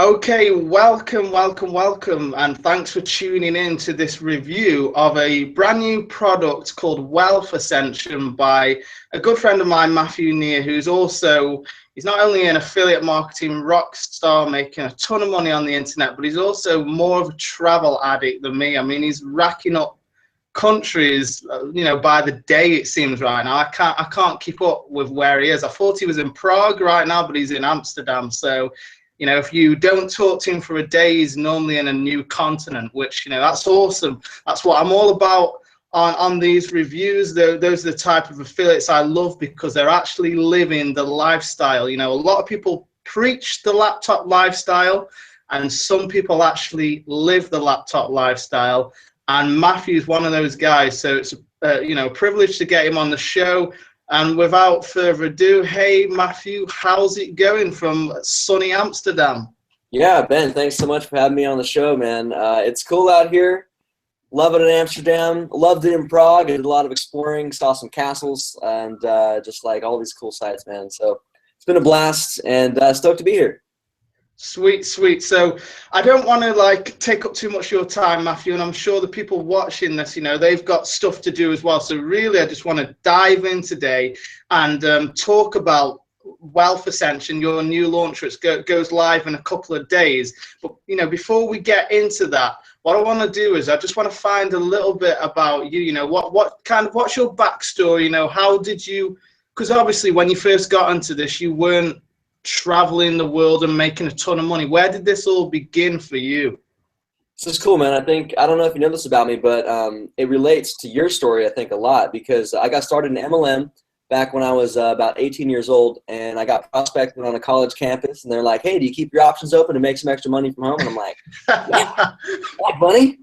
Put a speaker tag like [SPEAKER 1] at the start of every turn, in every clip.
[SPEAKER 1] Okay, welcome, and thanks for tuning in to this review of a brand new product called Wealth Ascension by a good friend of mine, Matthew Neer, he's not only an affiliate marketing rock star making a ton of money on the internet, but he's also more of a travel addict than me. I mean, he's racking up countries, by the day it seems right now. I can't keep up with where he is. I thought he was in Prague right now, but he's in Amsterdam. So if you don't talk to him for a day, he's normally in a new continent, which, that's awesome. That's what I'm all about on these reviews. Those are the type of affiliates I love because they're actually living the lifestyle. A lot of people preach the laptop lifestyle, and some people actually live the laptop lifestyle. And Matthew's one of those guys. So it's a privilege to get him on the show. And without further ado, hey, Matthew, how's it going from sunny Amsterdam?
[SPEAKER 2] Yeah, Ben, thanks so much for having me on the show, man. It's cool out here. Love it in Amsterdam. Loved it in Prague. I did a lot of exploring, saw some castles, and just like all these cool sites, man. So it's been a blast, and stoked to be here.
[SPEAKER 1] Sweet. So I don't want to take up too much of your time, Matthew, and I'm sure the people watching this, they've got stuff to do as well. So really, I just want to dive in today and talk about Wealth Ascension, your new launch, which goes live in a couple of days. But before we get into that, what I want to do is I just want to find a little bit about you. What's your backstory? How did you? Because obviously, when you first got into this, you weren't traveling the world and making a ton of money. Where did this all begin for you?
[SPEAKER 2] This is cool, man. I don't know if you know this about me, but it relates to your story, I think, a lot, because I got started in MLM back when I was about 18 years old, and I got prospected on a college campus, and they're like, hey, do you keep your options open to make some extra money from home? And I'm like, yeah, money?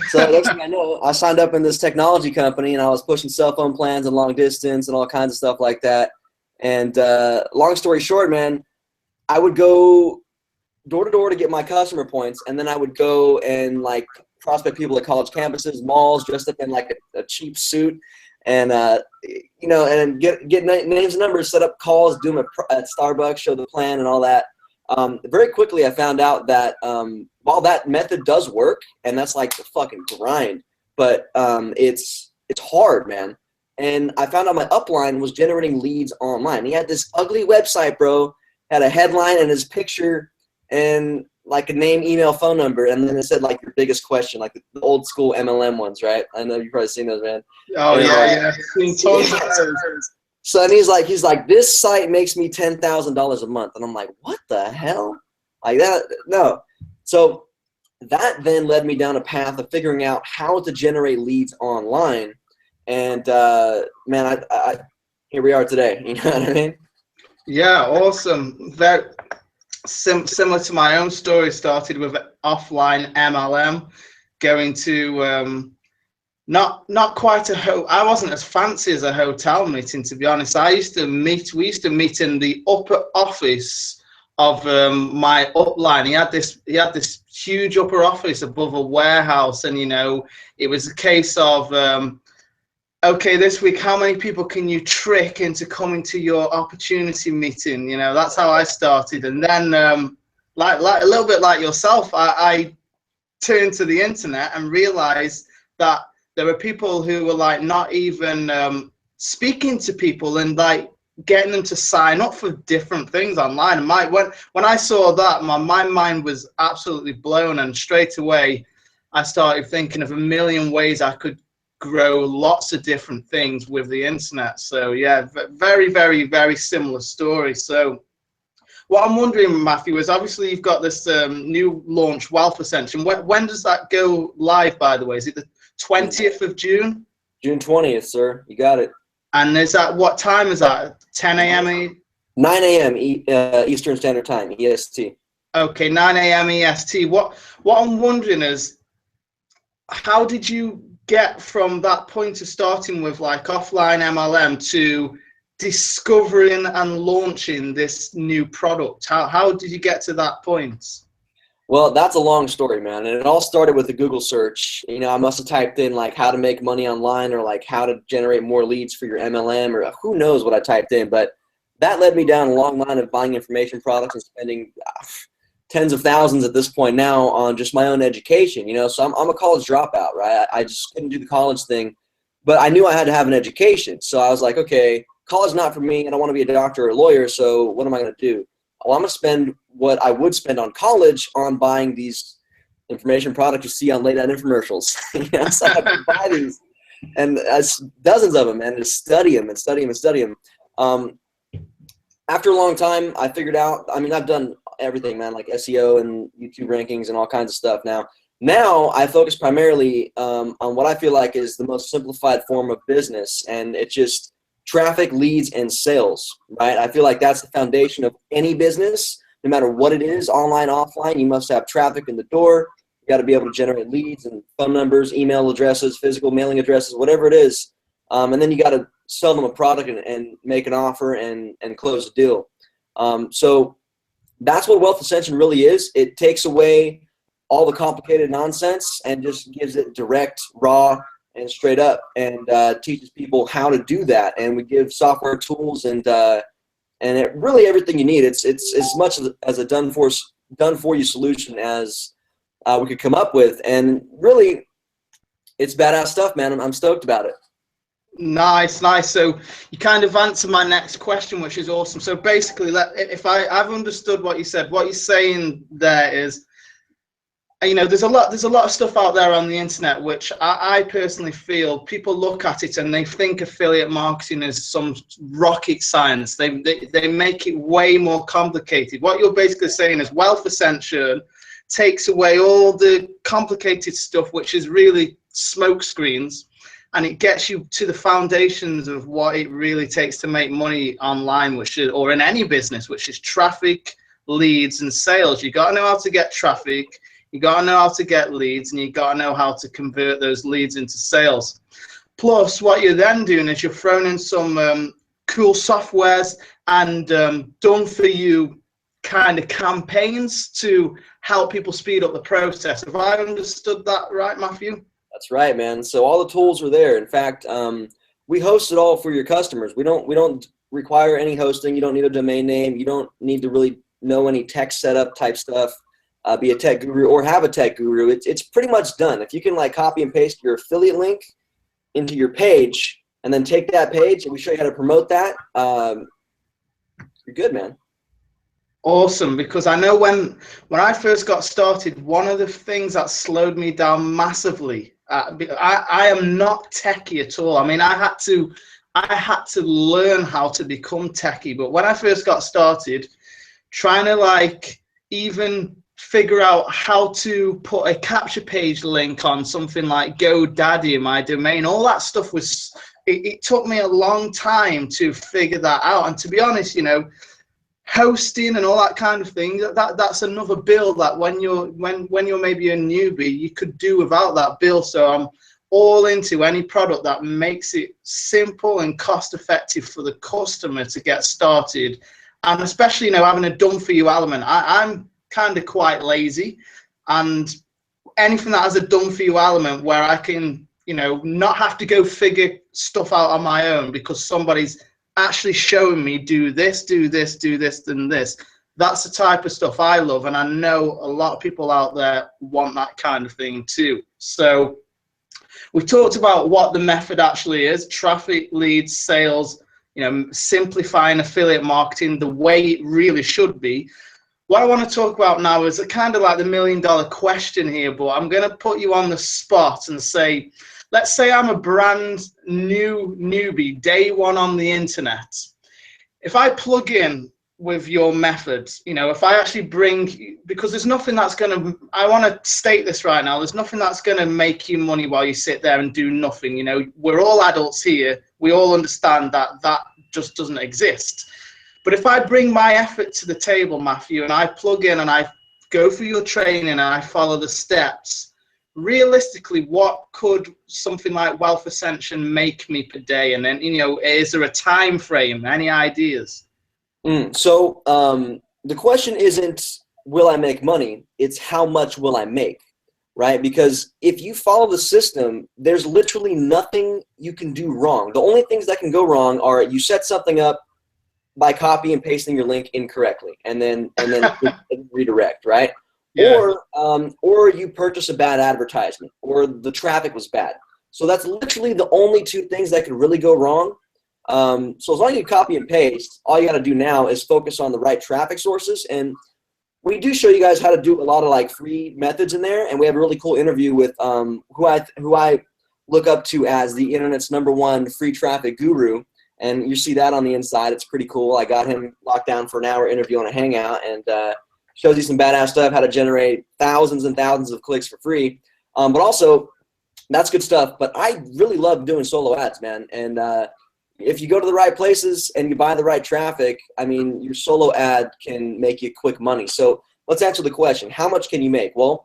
[SPEAKER 2] So next thing I know, I signed up in this technology company, and I was pushing cell phone plans and long distance and all kinds of stuff like that. And long story short, man, I would go door to door to get my customer points, and then I would go and prospect people at college campuses, malls, dressed up in a cheap suit, and and get names and numbers, set up calls, do them at Starbucks, show the plan and all that. Very quickly, I found out that while that method does work, and that's like the fucking grind, but it's hard, man. And I found out my upline was generating leads online. He had this ugly website, bro. Had a headline and his picture and a name, email, phone number, and then it said your biggest question, the old school MLM ones, right? I know you've probably seen those, man.
[SPEAKER 1] Oh, and yeah. Seen tons of those.
[SPEAKER 2] So and he's like, this site makes me $10,000 a month, and I'm like, what the hell? Like that? No. So that then led me down a path of figuring out how to generate leads online. And man, I here we are today. You know what I mean?
[SPEAKER 1] Yeah, awesome. Very similar to my own story. Started with offline MLM, going to not quite I wasn't as fancy as a hotel meeting, to be honest. We used to meet in the upper office of my upline. He had this huge upper office above a warehouse, and it was a case of okay, this week, how many people can you trick into coming to your opportunity meeting? That's how I started. And then, like a little bit like yourself, I turned to the internet and realized that there were people who were not even speaking to people and getting them to sign up for different things online. And when I saw that, my mind was absolutely blown. And straight away, I started thinking of a million ways I could grow lots of different things with the internet. So yeah, very, very, very similar story. So what I'm wondering, Matthew, is obviously you've got this new launch, Wealth Ascension. When does that go live, by the way? Is it the 20th of June?
[SPEAKER 2] June 20th, sir. You got it.
[SPEAKER 1] And what time is that? 10 a.m.?
[SPEAKER 2] 9 a.m. Eastern Standard Time, EST.
[SPEAKER 1] Okay, 9 a.m. EST. What I'm wondering is, how did you get from that point of starting with offline MLM to discovering and launching this new product? How did you get to that point?
[SPEAKER 2] Well, that's a long story, man. And it all started with a Google search. I must have typed in how to make money online, or how to generate more leads for your MLM, or who knows what I typed in. But that led me down a long line of buying information products and spending tens of thousands at this point now on just my own education, you know. So I'm a college dropout, right? I just couldn't do the college thing, but I knew I had to have an education. So I was like, okay, college not for me. I don't want to be a doctor or a lawyer. So what am I going to do? Well, I'm going to spend what I would spend on college on buying these information products you see on late night infomercials. You know, so I have to buy these, and dozens of them, and just study them and study them and study them. After a long time, I figured out, I mean, I've done everything, man, like SEO and YouTube rankings and all kinds of stuff now. Now I focus primarily on what I feel like is the most simplified form of business, and it's just traffic, leads, and sales, right? I feel like that's the foundation of any business, no matter what it is, online, offline. You must have traffic in the door. You got to be able to generate leads and phone numbers, email addresses, physical mailing addresses, whatever it is. And then you got to sell them a product and make an offer and close a deal. So that's what Wealth Ascension really is. It takes away all the complicated nonsense and just gives it direct, raw, and straight up, and teaches people how to do that. And we give software tools and really everything you need. It's as much as a done for you solution as we could come up with. And really, it's badass stuff, man. I'm stoked about it.
[SPEAKER 1] Nice. So you kind of answered my next question, which is awesome. So basically, if I've understood what you said, what you're saying there is, you know, there's a lot of stuff out there on the internet which I personally feel people look at it and they think affiliate marketing is some rocket science. They make it way more complicated. What you're basically saying is Wealth Ascension takes away all the complicated stuff, which is really smoke screens, and it gets you to the foundations of what it really takes to make money online, or in any business, which is traffic, leads, and sales. You got to know how to get traffic, you got to know how to get leads, and you got to know how to convert those leads into sales. Plus, what you're then doing is you're throwing in some cool softwares and done for you kind of campaigns to help people speed up the process. Have I understood that right, Matthew?
[SPEAKER 2] That's right, man. So all the tools are there. In fact, we host it all for your customers. We don't require any hosting. You don't need a domain name. You don't need to really know any tech setup type stuff, be a tech guru or have a tech guru. It's pretty much done. If you can like copy and paste your affiliate link into your page and then take that page and we show you how to promote that, you're good, man.
[SPEAKER 1] Awesome, because I know when I first got started, one of the things that slowed me down massively, I am not techie at all. I mean, I had to learn how to become techie, but when I first got started, trying to like even figure out how to put a capture page link on something like GoDaddy in my domain, all that stuff was, it took me a long time to figure that out. And to be honest, you know, hosting and all that kind of thing, that's another bill that when you're maybe a newbie, you could do without that bill. So I'm all into any product that makes it simple and cost effective for the customer to get started, and especially, you know, having a done for you element. I'm kind of quite lazy, and anything that has a done for you element where I can, you know, not have to go figure stuff out on my own because somebody's actually showing me do this, and this. That's the type of stuff I love, and I know a lot of people out there want that kind of thing too. So we've talked about what the method actually is: traffic, leads, sales, you know, simplifying affiliate marketing the way it really should be. What I want to talk about now is a kind of like the $1 million question here, but I'm going to put you on the spot and say, let's say I'm a brand new newbie, day one on the internet. If I plug in with your method, you know, if I actually bring, because there's nothing that's going to, I want to state this right now, there's nothing that's going to make you money while you sit there and do nothing. You know, we're all adults here. We all understand that that just doesn't exist. But if I bring my effort to the table, Matthew, and I plug in and I go through your training and I follow the steps, realistically, what could something like Wealth Ascension make me per day? And then, you know, is there a time frame? Any ideas?
[SPEAKER 2] So the question isn't, will I make money? It's how much will I make, right? Because if you follow the system, there's literally nothing you can do wrong. The only things that can go wrong are you set something up by copy and pasting your link incorrectly, and then redirect, right?
[SPEAKER 1] Yeah.
[SPEAKER 2] Or you purchase a bad advertisement, or the traffic was bad. So that's literally the only two things that could really go wrong. So as long as you copy and paste, all you got to do now is focus on the right traffic sources. And we do show you guys how to do a lot of like free methods in there. And we have a really cool interview with who I look up to as the internet's #1 free traffic guru. And you see that on the inside. It's pretty cool. I got him locked down for an hour interview on a Hangout, and shows you some badass stuff, how to generate thousands and thousands of clicks for free. But also, that's good stuff. But I really love doing solo ads, man. And if you go to the right places and you buy the right traffic, I mean, your solo ad can make you quick money. So let's answer the question. How much can you make? Well,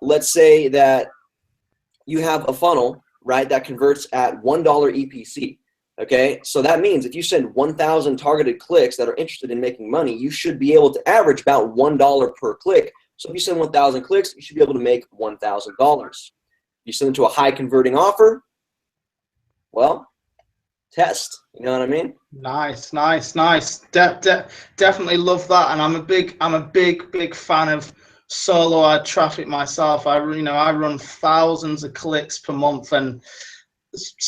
[SPEAKER 2] let's say that you have a funnel, right, that converts at $1 EPC. Okay, so that means if you send 1,000 targeted clicks that are interested in making money, you should be able to average about $1 per click. So if you send 1,000 clicks, you should be able to make $1,000. You send it to a high converting offer, well, test. You know what I mean?
[SPEAKER 1] Nice. Definitely love that, and I'm a big fan of solo ad traffic myself. I run thousands of clicks per month, and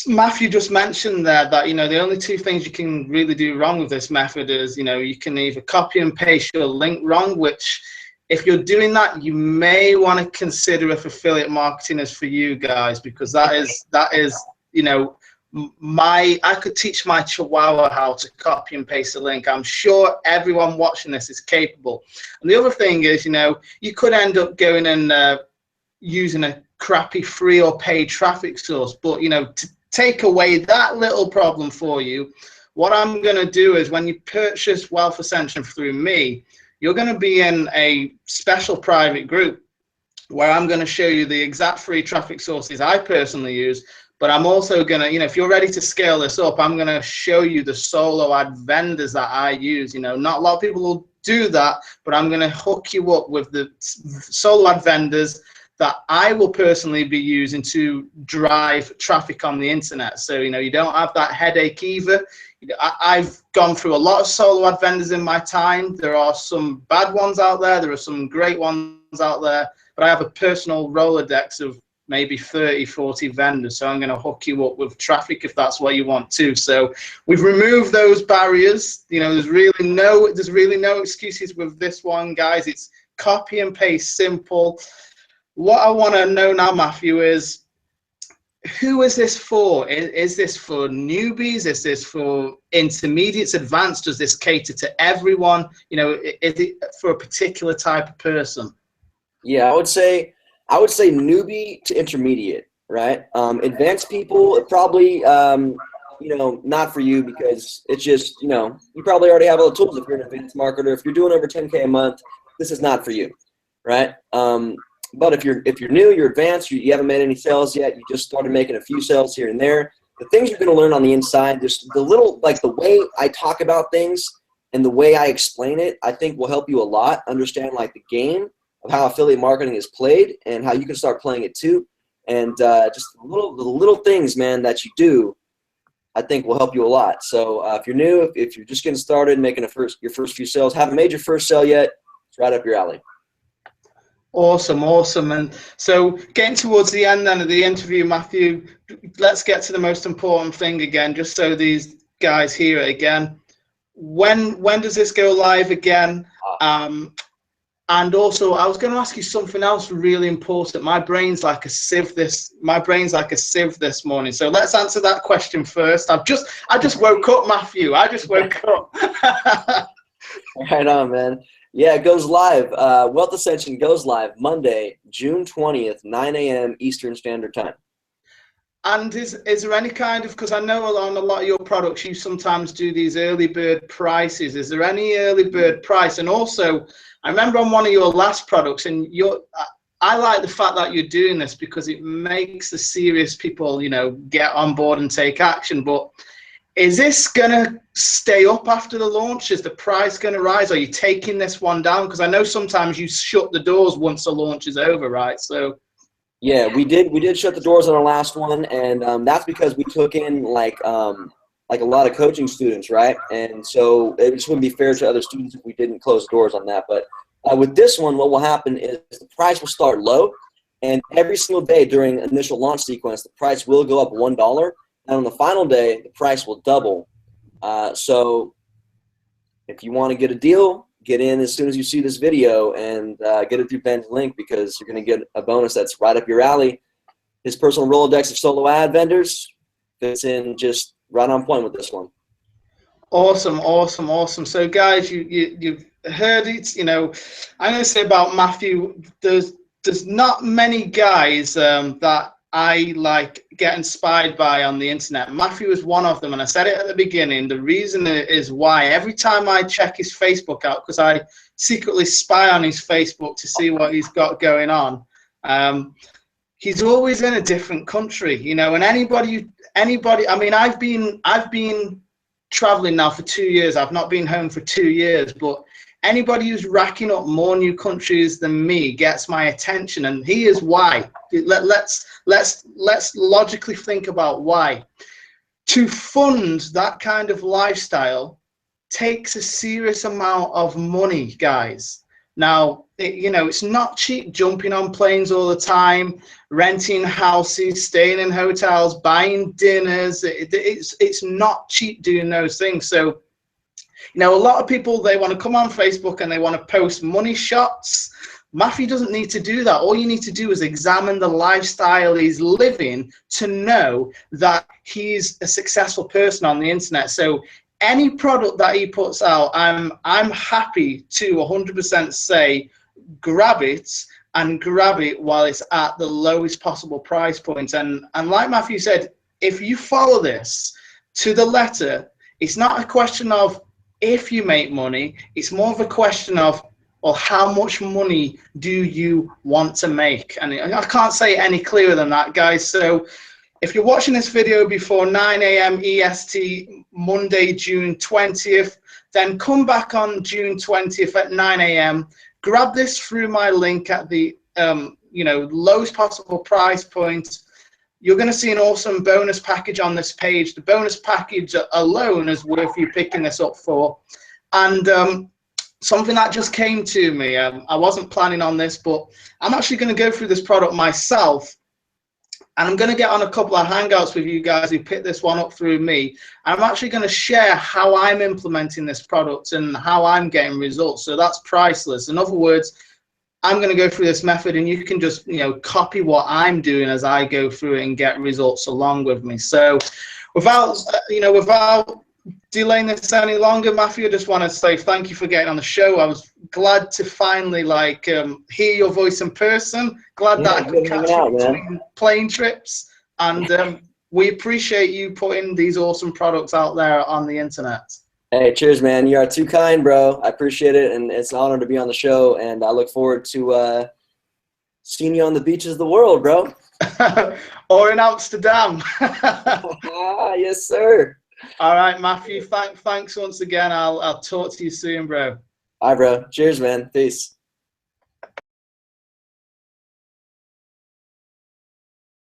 [SPEAKER 1] Matthew just mentioned there that the only two things you can really do wrong with this method is you can either copy and paste your link wrong, which if you're doing that, you may want to consider if affiliate marketing is for you guys, because that is I could teach my chihuahua how to copy and paste a link. I'm sure everyone watching this is capable. And the other thing is, you could end up going and using a crappy free or paid traffic source. But, to take away that little problem for you, what I'm going to do is when you purchase Wealth Ascension through me, you're going to be in a special private group where I'm going to show you the exact free traffic sources I personally use. But I'm also going to, if you're ready to scale this up, I'm going to show you the solo ad vendors that I use. Not a lot of people will do that, but I'm going to hook you up with the solo ad vendors that I will personally be using to drive traffic on the internet. So, you don't have that headache either. I've gone through a lot of solo ad vendors in my time. There are some bad ones out there. There are some great ones out there. But I have a personal Rolodex of maybe 30, 40 vendors. So I'm going to hook you up with traffic if that's what you want to. So we've removed those barriers. There's really no excuses with this one, guys. It's copy and paste, simple. What I want to know now, Matthew, is who is this for? Is this for newbies? Is this for intermediates, advanced? Does this cater to everyone? Is it for a particular type of person?
[SPEAKER 2] Yeah, I would say newbie to intermediate, right? Advanced people, probably, not for you, because it's just, you probably already have all the tools. If you're an advanced marketer, if you're doing over 10K a month, this is not for you, right? But if you're new, you're advanced, you haven't made any sales yet, you just started making a few sales here and there, the things you're going to learn on the inside, just the little, like the way I talk about things and the way I explain it, I think will help you a lot understand like the game of how affiliate marketing is played and how you can start playing it too. And just the little things, man, that you do, I think will help you a lot. So if you're new, if you're just getting started, making your first few sales, haven't made your first sale yet, it's right up your alley.
[SPEAKER 1] Awesome. And so getting towards the end then of the interview, Matthew, let's get to the most important thing again, just so these guys hear it again. When does this go live again? And also, I was going to ask you something else really important. My brain's like a sieve this morning. So let's answer that question first. I just woke up, Matthew. I just woke up.
[SPEAKER 2] Right on, man. Yeah, it goes live. Wealth Ascension goes live Monday, June 20th, 9 a.m. Eastern Standard Time.
[SPEAKER 1] And is there any kind of, because I know on a lot of your products, you sometimes do these early bird prices. Is there any early bird price? And also, I remember on one of your last products, and I like the fact that you're doing this because it makes the serious people, get on board and take action. But is this going to stay up after the launch? Is the price going to rise? Are you taking this one down? Because I know sometimes you shut the doors once the launch is over, right? So
[SPEAKER 2] yeah, we did shut the doors on our last one, and that's because we took in like like a lot of coaching students, right? And so it just wouldn't be fair to other students if we didn't close doors on that. But with this one, what will happen is the price will start low, and every single day during initial launch sequence, the price will go up $1, and on the final day, the price will double. So if you want to get a deal, get in as soon as you see this video and get it through Ben's link, because you're going to get a bonus that's right up your alley. His personal Rolodex of solo ad vendors fits in just right on point with this one.
[SPEAKER 1] Awesome, awesome, awesome. So guys, you've heard it. You know, I'm going to say about Matthew, there's not many guys that I like get inspired by on the internet. Matthew is one of them, and I said it at the beginning. The reason is why every time I check his Facebook out, because I secretly spy on his Facebook to see what he's got going on. He's always in a different country, you know. And anybody. I mean, I've been traveling now for 2 years. I've not been home for 2 years, but anybody who's racking up more new countries than me gets my attention, and here's why. Let's logically think about why. To fund that kind of lifestyle takes a serious amount of money, guys. Now, you know, it's not cheap jumping on planes all the time, renting houses, staying in hotels, buying dinners. It's not cheap doing those things. So, you know, a lot of people, they want to come on Facebook and they want to post money shots. Matthew doesn't need to do that. All you need to do is examine the lifestyle he's living to know that he's a successful person on the internet. So any product that he puts out, I'm happy to 100% say grab it, and grab it while it's at the lowest possible price point. And like Matthew said, if you follow this to the letter, it's not a question of if you make money, it's more of a question of, well, how much money do you want to make? And I can't say it any clearer than that, guys. So if you're watching this video before 9 a.m. EST, Monday, June 20th, then come back on June 20th at 9 a.m. Grab this through my link at the you know, lowest possible price point. You're going to see an awesome bonus package on this page. The bonus package alone is worth you picking this up for. And something that just came to me, I wasn't planning on this, but I'm actually going to go through this product myself. And I'm going to get on a couple of hangouts with you guys who picked this one up through me. I'm actually going to share how I'm implementing this product and how I'm getting results. So that's priceless. In other words, I'm going to go through this method, and you can just, you know, copy what I'm doing as I go through it and get results along with me. So without delaying this any longer, Matthew, I just want to say thank you for getting on the show. I was glad to finally hear your voice in person. Glad that I could catch you between plane trips, and we appreciate you putting these awesome products out there on the internet.
[SPEAKER 2] Hey, cheers, man. You are too kind, bro. I appreciate it, and it's an honor to be on the show, and I look forward to seeing you on the beaches of the world, bro.
[SPEAKER 1] Or in Amsterdam.
[SPEAKER 2] Yes, sir.
[SPEAKER 1] All right, Matthew, thanks once again. I'll talk to you soon, bro.
[SPEAKER 2] All right, bro. Cheers, man. Peace.